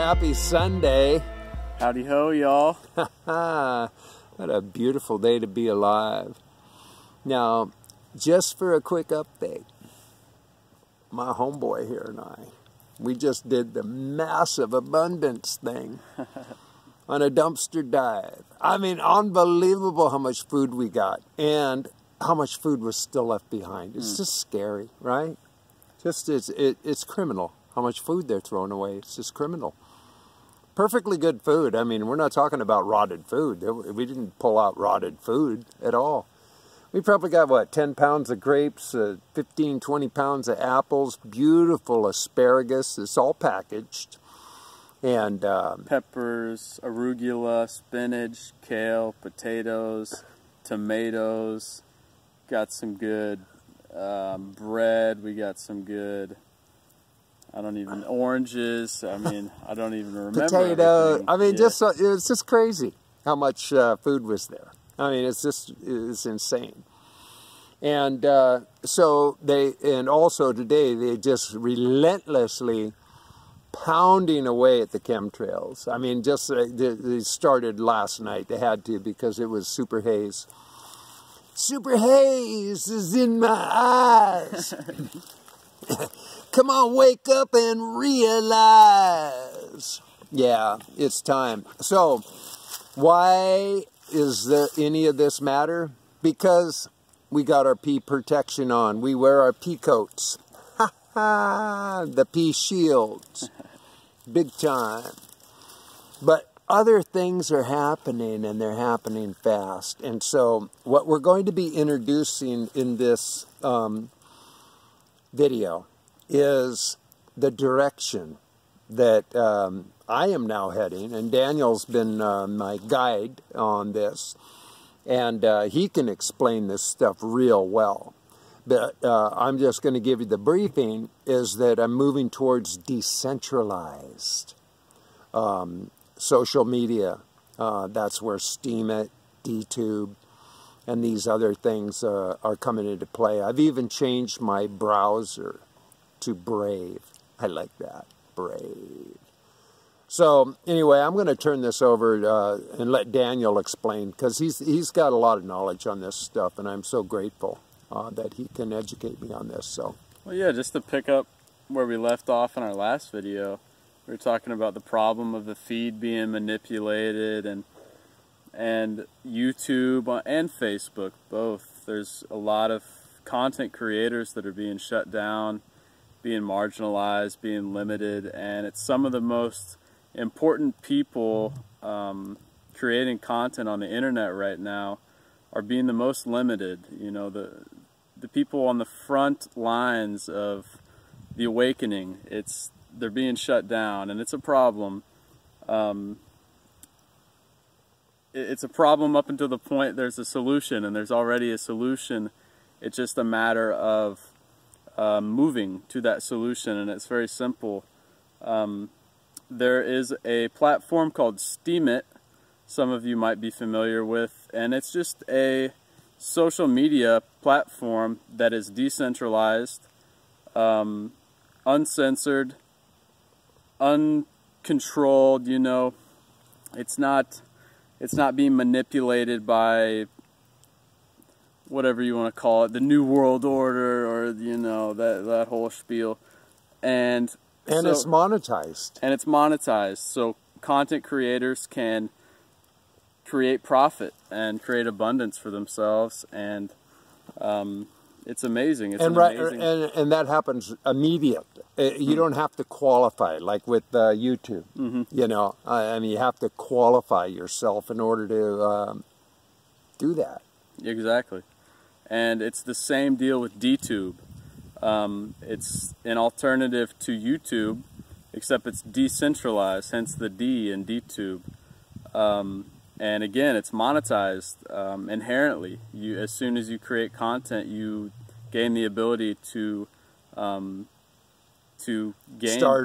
happy Sunday. Howdy ho, y'all. What a beautiful day to be alive. Now, just for a quick update, my homeboy here and I, we just did the massive abundance thing on a dumpster dive. I mean, unbelievable how much food we got and how much food was still left behind. It's just scary, right? It's criminal how much food they're throwing away. It's just criminal. Perfectly good food. I mean, we're not talking about rotted food. We didn't pull out rotted food at all. We probably got, what, 10 pounds of grapes, 15, 20 pounds of apples, beautiful asparagus. It's all packaged. And peppers, arugula, spinach, kale, potatoes, tomatoes. Got some good bread. We got some good, oranges. I mean, I don't even remember. Potato. I mean, yeah. It's just crazy how much food was there. I mean, it's insane. And also today, they just relentlessly pounding away at the chemtrails. I mean, they started last night. They had to because it was super haze. Super haze is in my eyes. Come on, wake up and realize. Yeah, it's time. So, why is there any of this matter? Because we got our pea protection on. We wear our pea coats. Ha ha! The pea shields. Big time. But other things are happening, and they're happening fast. And so what we're going to be introducing in this video is the direction that I am now heading. And Daniel's been my guide on this. And he can explain this stuff real well. But I'm just going to give you the briefing, is that I'm moving towards decentralized social media. That's where Steemit, DTube, and these other things are coming into play. I've even changed my browser to Brave. I like that, Brave. So anyway, I'm going to turn this over and let Daniel explain, because he's got a lot of knowledge on this stuff, and I'm so grateful that he can educate me on this. So, well, yeah, just to pick up where we left off in our last video, we were talking about the problem of the feed being manipulated, and YouTube and Facebook both. There's a lot of content creators that are being shut down, being marginalized, being limited, and it's some of the most important people creating content on the internet right now are being the most limited. You know, the people on the front lines of the awakening, they're being shut down, and it's a problem. It's a problem up until the point there's a solution, and there's already a solution. It's just a matter of moving to that solution, and it's very simple. There is a platform called Steemit, some of you might be familiar with, and it's just a social media platform that is decentralized, uncensored, uncontrolled. You know, it's not being manipulated by whatever you want to call it, the New World Order, or that whole spiel. And it's monetized. And it's monetized, so content creators can create profit and create abundance for themselves, and it's amazing. It's amazing. And that happens immediately. You don't have to qualify, like with YouTube. You know, I mean, you have to qualify yourself in order to do that. Exactly. And it's the same deal with DTube. It's an alternative to YouTube, except it's decentralized, hence the D in DTube. And again, it's monetized inherently. As soon as you create content, you gain the ability to start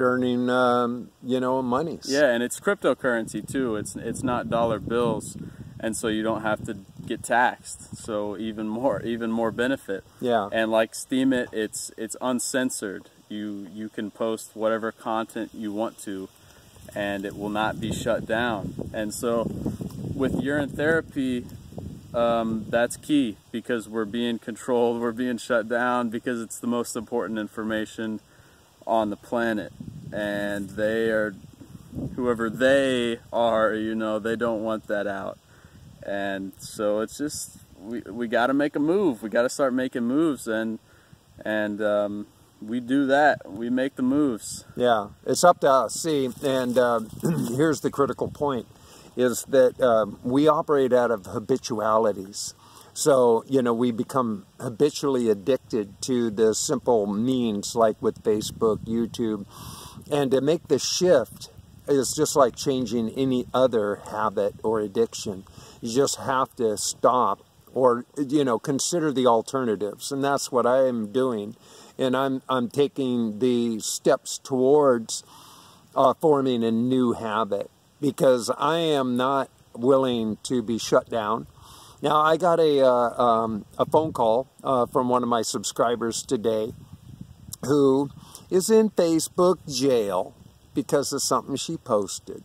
earning, money. Yeah, and it's cryptocurrency too. It's not dollar bills, and so you don't have to get taxed. So even more benefit. Yeah. And like Steemit, it's uncensored. You can post whatever content you want to, and it will not be shut down. And so with urine therapy, that's key, because we're being controlled, we're being shut down, because it's the most important information on the planet. And they are, whoever they are, you know, they don't want that out. And so it's just, we got to make a move. We got to start making moves, and we do that. We make the moves. Yeah, it's up to us. See, and here's the critical point, is that we operate out of habitualities. So, you know, we become habitually addicted to the simple means like with Facebook, YouTube. And to make the shift is just like changing any other habit or addiction. You just have to stop, or, you know, consider the alternatives. And that's what I am doing. And I'm taking the steps towards forming a new habit, because I am not willing to be shut down. Now, I got a phone call from one of my subscribers today who is in Facebook jail because of something she posted.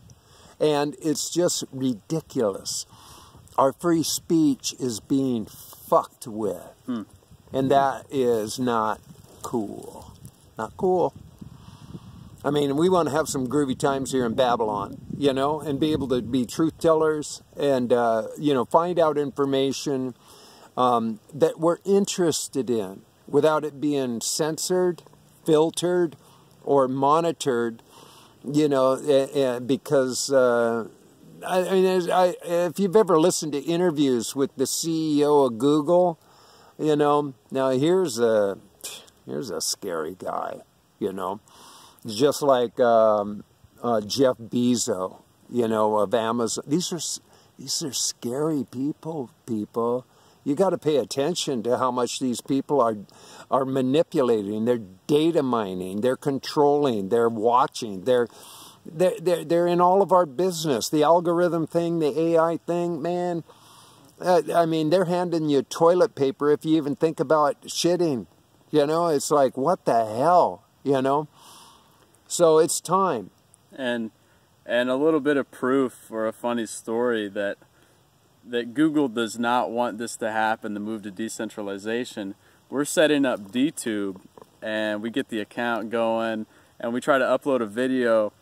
And it's just ridiculous. Our free speech is being fucked with. And that is not cool. Not cool. I mean, we want to have some groovy times here in Babylon, you know, and be able to be truth tellers and, you know, find out information that we're interested in without it being censored, filtered, or monitored, you know, because, I mean, if you've ever listened to interviews with the CEO of Google, you know, now here's a scary guy, you know. Just like Jeff Bezos, you know, of Amazon. These are scary people. You got to pay attention to how much these people are manipulating. They're data mining. They're controlling. They're watching. They're in all of our business. The algorithm thing, the AI thing, man. I mean, they're handing you toilet paper if you even think about shitting. You know, it's like, what the hell, you know? So it's time. And a little bit of proof, or a funny story, that Google does not want this to happen, the move to decentralization. We're setting up DTube, and we get the account going, and we try to upload a video,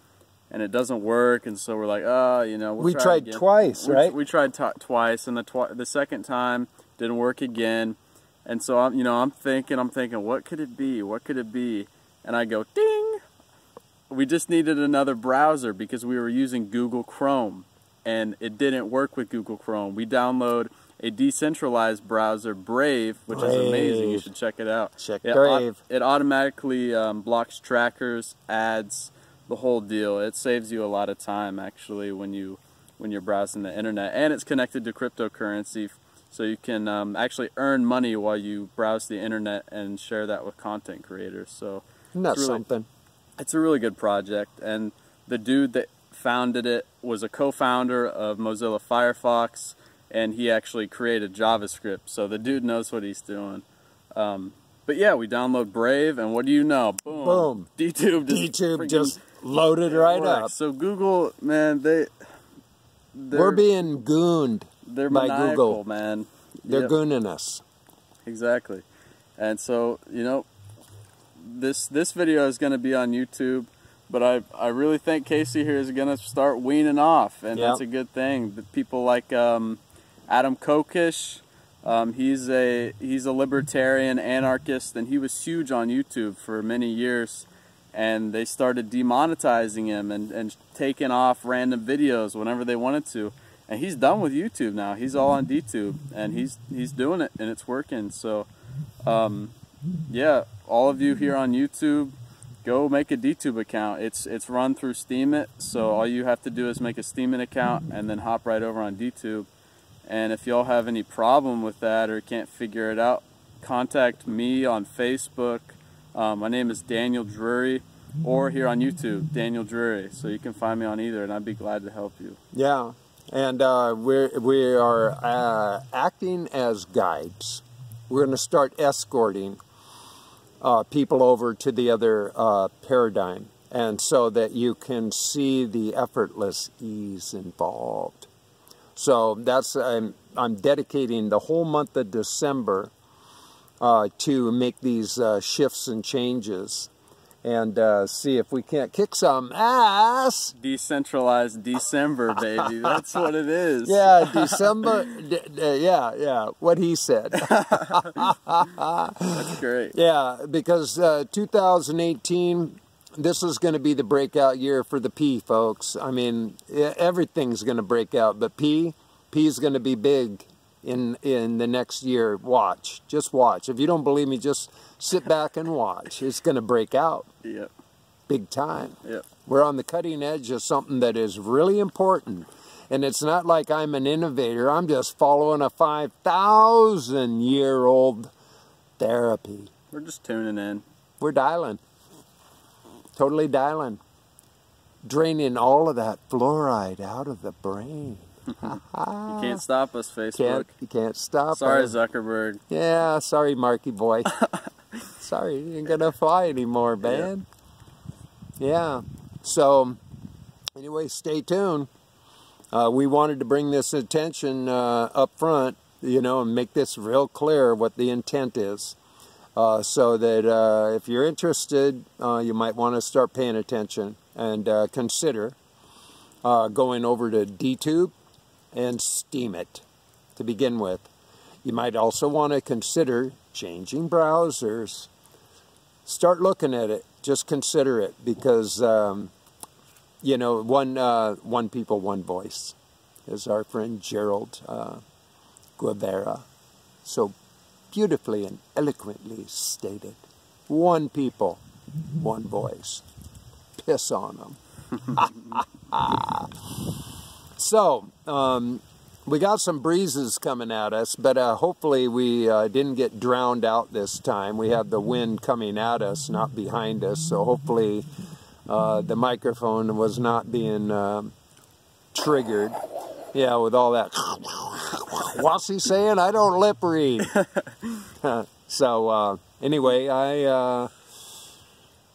and it doesn't work, and so we're like, oh, you know, we tried twice, right? We tried twice, and the second time didn't work again. And so I'm thinking, what could it be? What could it be? And I go, ding! We just needed another browser, because we were using Google Chrome, and it didn't work with Google Chrome. We download a decentralized browser, Brave, which is amazing. You should check it out. Check Brave. It automatically blocks trackers, ads, the whole deal. It saves you a lot of time, actually, when you're browsing the internet, and it's connected to cryptocurrency, so you can actually earn money while you browse the internet and share that with content creators. So isn't that something? It's a really good project, and the dude that founded it was a co-founder of Mozilla Firefox, and he actually created JavaScript, so the dude knows what he's doing. But yeah, we download Brave, and what do you know? Boom. Boom. DTube just loaded right up. So Google, man, we're being gooned by Google, man. They're gooning us. Exactly. And so, you know, this video is going to be on YouTube, but I really think Casey here is going to start weaning off, and that's a good thing. The people like Adam Kokesh, he's a libertarian anarchist, and he was huge on YouTube for many years, and they started demonetizing him and taking off random videos whenever they wanted to. And he's done with YouTube now. He's all on DTube, and he's doing it, and it's working. So yeah, all of you here on YouTube, go make a DTube account. It's run through Steemit, so all you have to do is make a Steemit account and then hop right over on DTube. And if y'all have any problem with that or can't figure it out, contact me on Facebook. My name is Daniel Drury, or here on YouTube, Daniel Drury. So you can find me on either, and I'd be glad to help you. Yeah, and we are acting as guides. We're going to start escorting people over to the other paradigm. and so that you can see the effortless ease involved. So that's, I'm dedicating the whole month of December to make these shifts and changes, and see if we can't kick some ass. Decentralized December, baby. That's what it is. Yeah, December. Yeah, what he said. That's great. Yeah, because 2018, this is going to be the breakout year for the P, folks. I mean, everything's going to break out, but P is going to be big in the next year. Watch. Just watch. If you don't believe me, just sit back and watch. It's going to break out. Yep. Big time. Yep. We're on the cutting edge of something that is really important. And it's not like I'm an innovator. I'm just following a 5,000-year-old therapy. We're just tuning in. We're dialing. Totally dialing. Draining all of that fluoride out of the brain. You can't stop us, Facebook. You can't stop Sorry, us. Zuckerberg. Yeah, sorry, Marky boy. Sorry, you ain't gonna fly anymore, man. Yeah. So, anyway, stay tuned. We wanted to bring this attention up front, you know, and make this real clear what the intent is. So that if you're interested, you might want to start paying attention and consider going over to DTube and Steam it to begin with. You might also want to consider changing browsers. Start looking at it. Just consider it, because you know, one people, one voice, as our friend Gerald Guevara so beautifully and eloquently stated. One people, one voice. Piss on them. So, we got some breezes coming at us, but hopefully we didn't get drowned out this time. We have the wind coming at us, not behind us, so hopefully the microphone was not being triggered. Yeah, with all that. What's he saying? I don't lip read. So, anyway, I,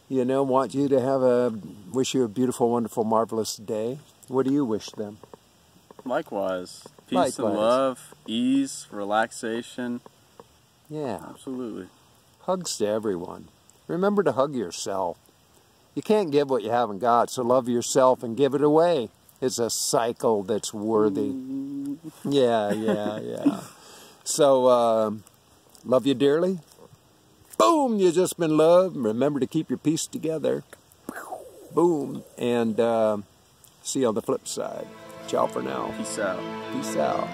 you know, want you to wish you a beautiful, wonderful, marvelous day. What do you wish them? Likewise. Peace Likewise. and love, ease, relaxation. Yeah. Absolutely. Hugs to everyone. Remember to hug yourself. You can't give what you haven't got, so love yourself and give it away. It's a cycle that's worthy. Yeah. So, love you dearly. Boom, you just been loved. Remember to keep your peace together. Boom. And see you on the flip side. Ciao for now. Peace out. Peace out.